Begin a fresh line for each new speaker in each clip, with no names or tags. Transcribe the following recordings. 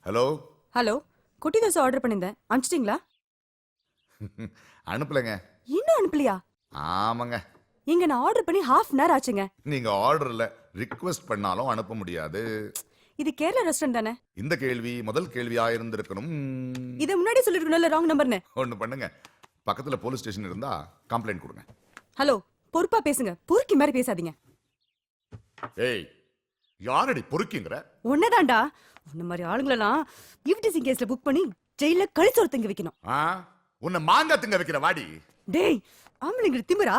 Hello
hello, குட்டி dosa order பண்ணிருந்தேன், அனுப்பிச்சிட்டீங்களா?
அனுப்பலைங்க.
இன்னும் அனுப்பலையா?
ஆமாங்க.
இங்க நான் ஆர்டர் பண்ணி half an hour ஆச்சுங்க.
நீங்க ஆர்டர்ல ரிக்வெஸ்ட் பண்ணாலும் அனுப்ப முடியாது.
இது கேரளா ரெஸ்டாரண்ட் தானே?
இந்த கேள்வி முதல் கேள்வியா இருந்திருக்கணும்.
இதை முன்னாடி சொல்லிருக்கணும்ல ராங் நம்பர்னு.
ஒண்ணு பண்ணுங்க, பக்கத்துல போலீஸ் ஸ்டேஷன் இருந்தா கம்ப்ளைண்ட் கொடுங்க.
ஹலோ, பொறுப்பா பேசுங்க, பொறுக்கி மாதிரி பேசாதீங்க.
ஏய், யாரடி பொறுக்கிங்கற?
ஒன்னதாண்டா, உன்ன மாதிரி ஆளுங்களெல்லாம் ஈவ்டீசிங் கேஸ்ல புக் பண்ணி ஜெயில கழிச்சோறு தங்க வைக்கணும்.
உன்னை மாங்கா திங்க வைக்கிற வாடி.
டேய், ஆம்பளைங்க திமிரா?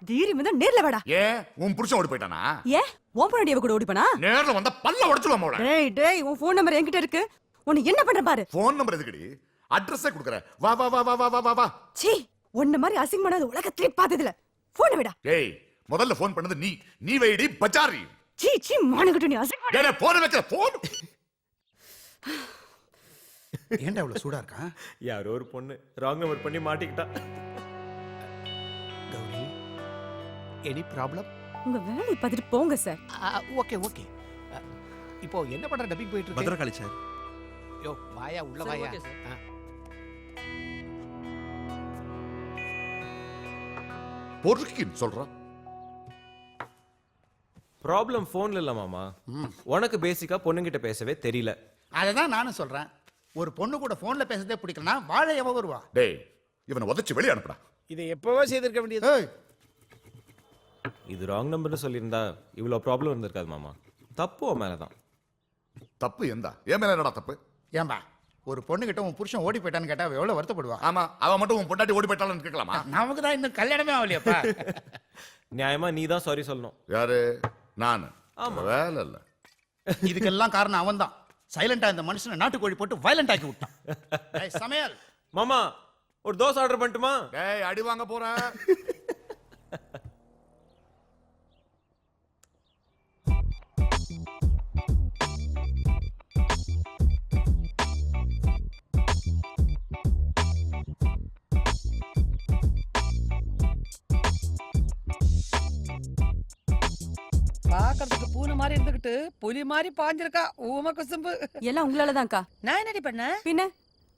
தீரி வந்தா நேர்ல வாடா.
ஏன் உன் புருஷன் ஓடி போயிட்டானா?
ஏன் உன் பொண்ணாடியவ கூட ஓடிப்பனா?
நேர்ல வந்தா பல்ல உடைச்சுடுவான் அவள.
டேய், உன் ஃபோன் நம்பர் என்கிட்ட இருக்கு, உன்னை என்ன பண்ற பாரு.
ஃபோன் நம்பர் எதுக்குடி? அட்ரஸே கொடுக்கற. வா வா வா வா வா வா வா.
சீ, உன்ன மாதிரி அசிங்கமானது உலகத்திலே பார்த்ததில்ல. போன் விடா.
ஏய், முதல்ல ஃபோன் பண்ணது நீ வைடி பச்சாரி.
சீ மானகட்டு, நீ அசிங்கமா.
டேய், போன் வைக்கிற போன்.
ஏன்டா இவ்வளவு சூடா இருக்கா?
யாரோ ஒரு பொண்ணு ராங் நம்பர் பண்ணி மாட்டிக்கிட்டா.
Gauri, any problem?
உங்க வேலையை பார்த்துட்டு போங்க சார்.
Okay okay. இப்போ என்ன பண்ற? டப்பிங் போயிட்டு இருக்கு.
பத்ரகாளி சார்.
யோ வாயா, உள்ள வாயா.
பொறுக்கின்னு சொல்றான்.
ப்ராப்ளம் ஃபோன்ல இல்ல மாமா, உனக்கு பேசிக்கா பொண்ணுங்கிட்ட பேசவே தெரியல.
அததான் நானும் சொல்றேன். ஒரு பொண்ணு கூட போன்ல பேசுறதே பிடிக்கலனா வாழ எவ வருவா?
டேய், இவனை உதைச்சு வெளிய அனுப்புடா.
இதை எப்பவோ செய்திருக்க வேண்டியது.
இது ராங் நம்பர்னு சொல்லியிருந்தா இவ்வளோ ப்ராப்ளம் இருந்திருக்காது மாமா. தப்பு உன் மேலதான்.
தப்பு எந்தா? என் மேல என்னடா தப்பு?
ஏன்பா, ஒரு பொண்ணு கிட்ட உன் புருஷன் ஓடி போயிட்டான்னு கேட்டா அவ எவ்வளவு வருத்தப்படுவா?
ஆமா, அவன் மட்டும் உன் பொண்டாட்டி ஓடி போயிட்டாலும் கேட்கலாமா?
நமக்கு தான் இன்னும் கல்யாணமே ஆகலையாப்பா.
நியாயமா நீ தான் சாரி சொல்லணும்.
யாரு? நானு?
ஆமா.
வேலை இல்ல.
இதுக்கெல்லாம் காரணம் அவன் தான். சைலண்டா இந்த மனுஷனை நாட்டுக்கோழி போட்டு வயலண்ட் ஆக்கி விட்டான். டேய் சமையல்.
மாமா, ஒரு தோசை ஆர்டர் பண்ணட்டுமா?
டேய், அடி வாங்க போறேன்.
பாக்கிறதுக்கு பூனை மாதிரி இருந்துகிட்டு புலி மாதிரி பாஞ்சிருக்கா ஊம குசும்பு.
எல்லாம் உங்களாலதான்க்கா.
நான் என்னடி பண்ண?
பின்ன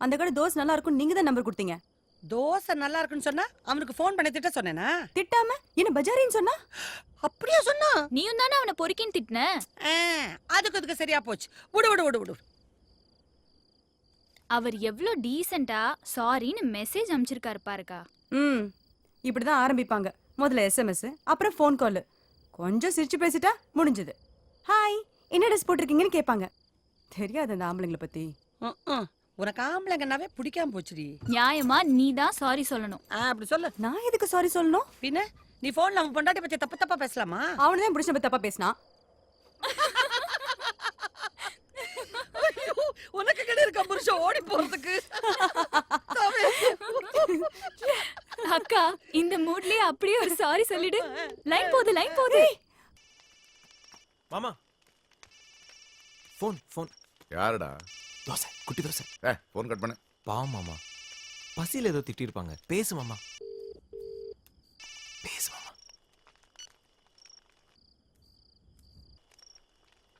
அந்த கடை தோசை நல்லா இருக்கும், நீங்க தான் நம்பர் கொடுத்தீங்க.
தோசை நல்லா இருக்குன்னு சொன்னா அவனுக்கு போன் பண்ணி திட்ட சொன்னேனா?
திட்டாம என்ன பஜாரின்னு சொன்னா?
அப்படியே சொன்னா?
நீயும் தானே அவனை பொறுக்கின்னு திட்டின.
அதுக்கு சரியா போச்சு. விடு விடு விடு விடு.
அவர் எவ்ளோ டீசென்ட்டா சாரின்னு மெசேஜ் அனுப்பிச்சிருக்காரு பாருக்கா.
இப்படிதான் ஆரம்பிப்பாங்க. முதல்ல எஸ்எம்எஸ், அப்புறம் ஃபோன் கால். கொஞ்சம் சிரிச்சு பேசிட்டா முடிஞ்சது. ஹாய், என்ன ட்ரெஸ் போட்டிருக்கீங்கன்னு கேட்பாங்க. தெரியாது அந்த ஆம்பளைங்களை பத்தி.
உனக்கு ஆம்பளைங்கன்னாவே பிடிக்காம போச்சுடி.
நியாயமா நீ தான் சாரி சொல்லணும்.
அப்படி சொல்லு.
நான் எதுக்கு சாரி சொல்லணும்?
பின்ன நீ போன்ல அவன் பொண்டாட்டி பத்தி தப்பா பேசலாமா?
அவனதான் பிடிச்ச தப்பா பேசினா.
உனக்கு கிடையாது புருஷன் ஓடி போறதுக்கு.
அக்கா, இந்த மூட்லயே அப்படியே ஒரு சாரி சொல்லிடு. லைன் போகுது.
மாமா, ஃபோன்.
யாருடா?
தோசை, குட்டி தோசை.
ஃபோன் கட் பண்ணு.
பாவம் மாமா, பசியில ஏதோ திட்டிருப்பாங்க. பேசு மாமா.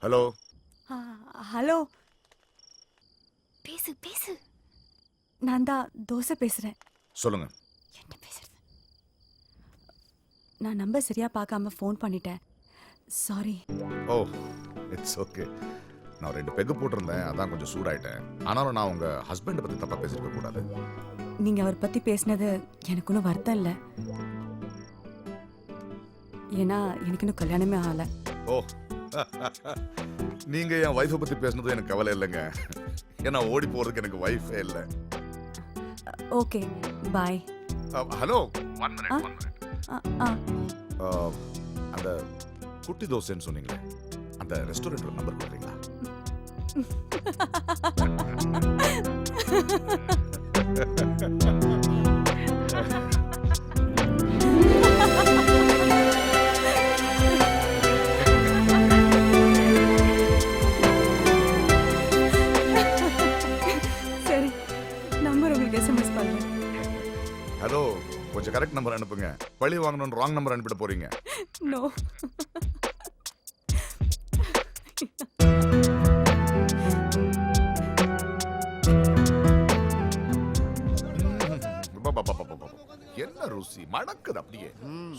ஹலோ.
ஹலோ,
பேசு.
நான் தான் தோசை பேசுறேன்.
சொல்லுங்க.
என்ன பேசுறது? நான் நம்பர் சரியா பார்க்காம ஃபோன் பண்ணிட்டேன். சாரி.
Oh, it's okay. நான் 2 பெக்கு போட்டிருந்தேன், அதான் கொஞ்சம் சூடாயிட்டேன். ஆனாலும் நான் உங்க ஹஸ்பண்ட் பத்தி தப்பா பேசிருக்க கூடாது.
நீங்க அவர் பத்தி பேசினது எனக்கு ஒன்றும் வருத்தம் இல்லை. ஏன்னா எனக்கு இன்னும் கல்யாணமே ஆகல.
ஓ, நீங்க என் வைஃபை பத்தி பேசுனது எனக்கு கவலை இல்லைங்க. ஏன்னா ஓடி போறதுக்கு எனக்கு வைஃபே இல்லை.
Okay, bye.
Hello, 1 minute.
ஆ
அந்த குட்டி தோசைன்னு சொன்னீங்களே, அந்த ரெஸ்டாரண்ட் நம்பர் கொடுக்குறீங்களா?
சரி, நம்பர் உங்களுக்கு எஸ்எம்எஸ் பண்றேன்.
ஹலோ, கொஞ்சம் கரெக்ட் நம்பர் அனுப்புங்க. பழி வாங்கணும்னு ராங் நம்பர் அனுப்பிட போறீங்க.
நோ.
ருசி மணக்குது அப்படியே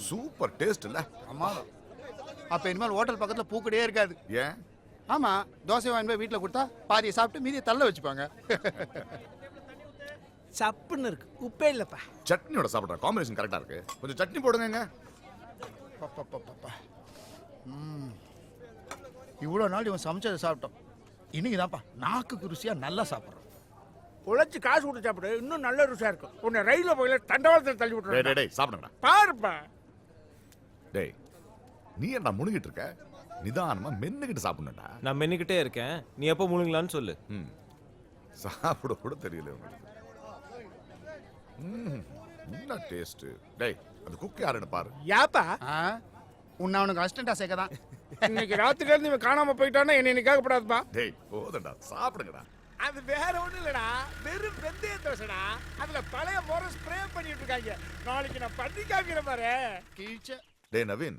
சூப்பர் டேஸ்ட் இல்ல
ஆமா அப்ப இனிமேல் ஹோட்டல் பக்கத்துல பூக்கடையே இருக்காது.
ஏன்
ஆமா, தோசை வாங்கி போய் வீட்டுல கொடுத்தா பாதியை சாப்பிட்டு மீதியை தள்ள வச்சுப்பாங்க.
சப்புன்னு இருக்கு, உப்பே இல்லப்பா.
சட்னியோட சாப்பிட்ற காம்பினேஷன் கரெக்டா இருக்கு. கொஞ்சம் சட்னி போடுங்க.
இவ்வளவு நாள் இவன் சமைச்சதை சாப்பிட்டோம், இன்னைக்குதான்ப்பா நாக்குக்கு ருசியா நல்லா சாப்பிட்றோம்.
உழைச்சு காசு கொடுத்து சாப்பிடு, இன்னும் நல்ல ருசியா இருக்கும். உன்னை ரயில்ல போயில தண்டவாளத்தில் தள்ளி
டேய்
விட்டுறேன்.
டேய் டேய் சாப்பிடுங்கடா.
பாருப்பா.
டேய் நீ என்ன முழுகிட்டு இருக்க? நிதானமா மென்னுகிட்டு சாப்பிடணும்டா.
நான் மென்னுக்கிட்டே இருக்கேன், நீ எப்போ முழுங்கலான்னு சொல்லு.
ம் சாப்பிட கூட தெரியல உங்களுக்கு. என்ன டேஸ்ட். டேய் அந்த குக் யாருன்னு பாரு.
யாப்பா
உன்னை அவனுக்கு அசிஸ்டண்டா சேர்க்க தான்.
இன்னைக்கு ராத்திரில இருந்து இவன் காணாம போயிட்டான்னா என்ன இன்னைக்கு கேட்கப்படாதுப்பா.
டேய் போதண்டா சாப்பிடுங்கடா.
அது வேற ஒண்ணும் இல்லடா, வெறும் வெந்தய தோசைடா. அதுல பழைய முறை ஸ்ப்ரே பண்ணிட்டு இருக்காங்க. நாளைக்கு நான் பண்ணி காமிக்கிறேன் பாரு.
கீழ்ச்ச
டேய் நவீன்,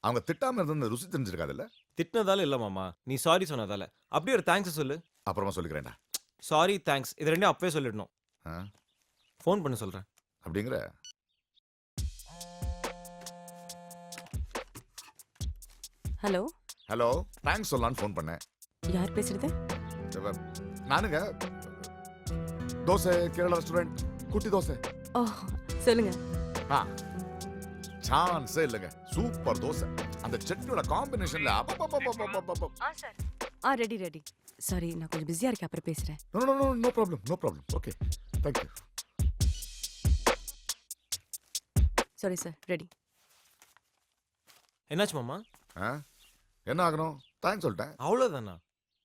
அவங்க திட்டாம இருந்த ருசி தெரிஞ்சிருக்காதுல்ல.
திட்டினதால இல்ல மாமா, நீ சாரி சொன்னதால. அப்படியே ஒரு தேங்க்ஸ் சொல்லு.
அப்புறமா சொல்லிக்கிறேன்டா.
சாரி தேங்க்ஸ் இது ரெண்டையும் அப்பவே சொல்லிடணும்.
ஆ,
ஃபோன் பண்ண சொல்றேன்.
அப்படிங்கிற.
ஹலோ,
ஹலோ, தேங்க்ஸ் சொல்லலான்னு ஃபோன் பண்ணேன்.
யார் பேசுறது?
நானுங்க தோசை கேரளா ரெஸ்டாரண்ட் குட்டி தோசை.
ஓ சொல்லுங்க.
ஆ சான்ஸே இல்லைங்க, சூப்பர் தோசை. அந்த சட்னியோட காம்பினேஷன்ல
ரெடி ரெடி. சாரி, நான் கொஞ்சம் பிஸியா இருக்கேன், அப்புறம் பேசுறேன்.
No problem. Okay thank you.
Sorry sir, ready.
என்னாச்சு மாமா?
என்ன ஆகணும்? தேங்க்ஸ் சொல்லிட்டேன்.
அவ்வளோதானா?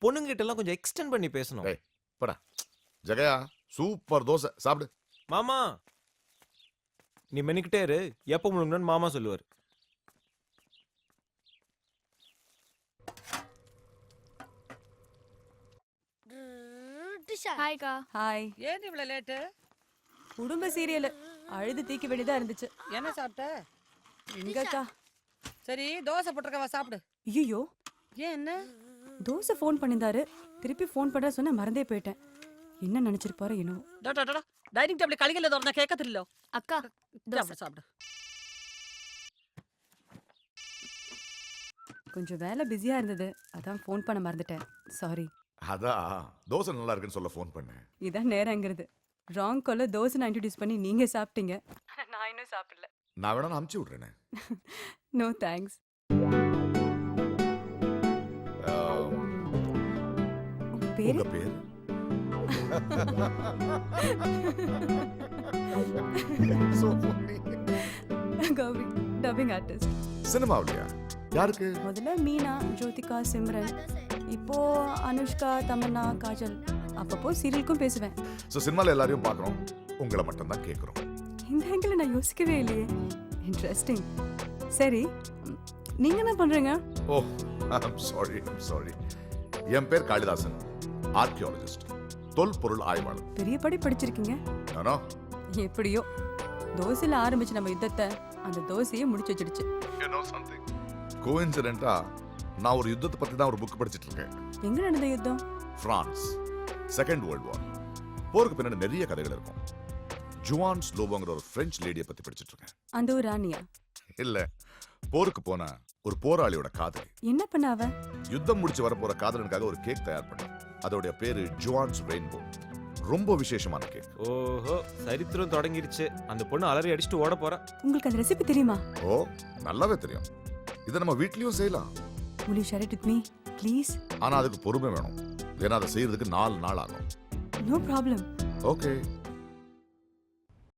பொண்ணுங்கிட்ட எல்லாம் கொஞ்சம் எக்ஸ்டெண்ட் பண்ணி பேசணும்.
டேய் போடா. ஜெகயா சூப்பர் தோசை சாப்பிடு.
மாமா நீ மென்னுக்கிட்டே இரு, எப்போ முழுங்கணும்னு மாமா சொல்லுவார்.
ஹாய்க்கா.
ஹாய்.
ஏன் இவ்வளவு லேட்டு?
குடும்ப சீரியல் அழுது தீக்க வேண்டியதா இருந்துச்சு.
என்ன சாப்பிட்ட?
எங்கக்கா?
சரி, தோசை போட்டிருக்கவா, சாப்பிடு.
ஐயோ,
ஏன் என்ன?
தோசை ஃபோன் பண்ணியிருந்தாரு, திருப்பி ஃபோன் பண்ற சொன்ன மறந்தே போயிட்டேன். என்ன நினைச்சிருப்பாரு இன்னும்.
டைனிங் டேபிள் கழிக்கல திறந்தா கேட்கத்தில்ல.
அக்கா
சாப்பிடு சாப்பிடு.
கொஞ்சம் வேலை பிஸியா இருந்தது, அதான் ஃபோன் பண்ண மறந்துட்டேன். சாரி.
அதான் தோசை நல்லா இருக்குன்னு சொல்ல ஃபோன் பண்ணேன்.
இதான் நேரங்கிறது. ராங் கால தோசை நான் இன்ட்ரடியூஸ் பண்ணி நீங்க சாப்பிட்டீங்க, நான் இன்னும் சாப்பிடல.
நான் வேணா அமுச்சு விட்றேனே.
No thanks. பேரு
உங்க பேர்? So funny.
Gowri, dubbing artist.
சினிமாவிலையா? யாருக்கு?
முதல்ல மீனா, ஜோதிகா, சிம்ரன், இப்போ அனுஷ்கா, தமன்னா, காஜல். அப்பப்போ சீரியலுக்கும் பேசுவேன்.
ஸோ சினிமாவில் எல்லாரையும் பார்க்குறோம், உங்களை மட்டும் தான் கேட்குறோம்.
இந்த ஆங்கிள் நான் யோசிக்கவே இல்லையே. இன்ட்ரெஸ்டிங். சரி, நீங்க என்ன பண்றீங்க?
ஓ ஐம் சாரி. என் பேர் காளிதாசன், ஆர்கியாலஜிஸ்ட், தொல்பொருள் ஆய்வாளர்.
பெரிய படி படிச்சிருக்கீங்க.
நானோ
எப்படியோ தோசையில ஆரம்பிச்சு நம்ம யுத்தத்தை அந்த தோசையே முடிச்சு வச்சிடுச்சு.
கோஇன்சிடென்ட்டா நான் ஒரு யுத்தத்தை பத்தி தான் ஒரு புக் படிச்சிட்டு இருக்கேன்.
எங்க நடந்த யுத்தம்?
France, second world war. போருக்கு பின்னாடி நிறைய கதைகள் இருக்கும். ஜுவான் ஸ்லோவோங்கிற ஒரு பிரெஞ்சு லேடியை பத்தி படிச்சிட்டு இருக்கேன்.
அந்த ஒரு ராணியா?
இல்ல, போருக்கு போன ஒரு போராளியோட காதலி.
என்ன பண்ண அவ?
யுத்தம் முடிச்சு வர போற காதலனுக்காக ஒரு கேக் தயார் பண்ண. அதோட பேரு ஜுவான்ஸ் ரெயின்போ. ரொம்ப விசேஷமான கேக்.
ஓஹோ, சரித்திரம் தொடங்கிருச்சு. அந்த பொண்ணு அலறி அடிச்சுட்டு ஓட போறா.
உங்களுக்கு அந்த ரெசிபி தெரியுமா?
ஓ நல்லாவே தெரியும். இதை நம்ம வீட்லயும் செய்யலாம்.
Will you share it with me, please?
ஆனா அதுக்கு பொறுமை வேணும். ஏன்னா அதை செய்யறதுக்கு 4 நாள் ஆகும்.
No problem.
ஓகே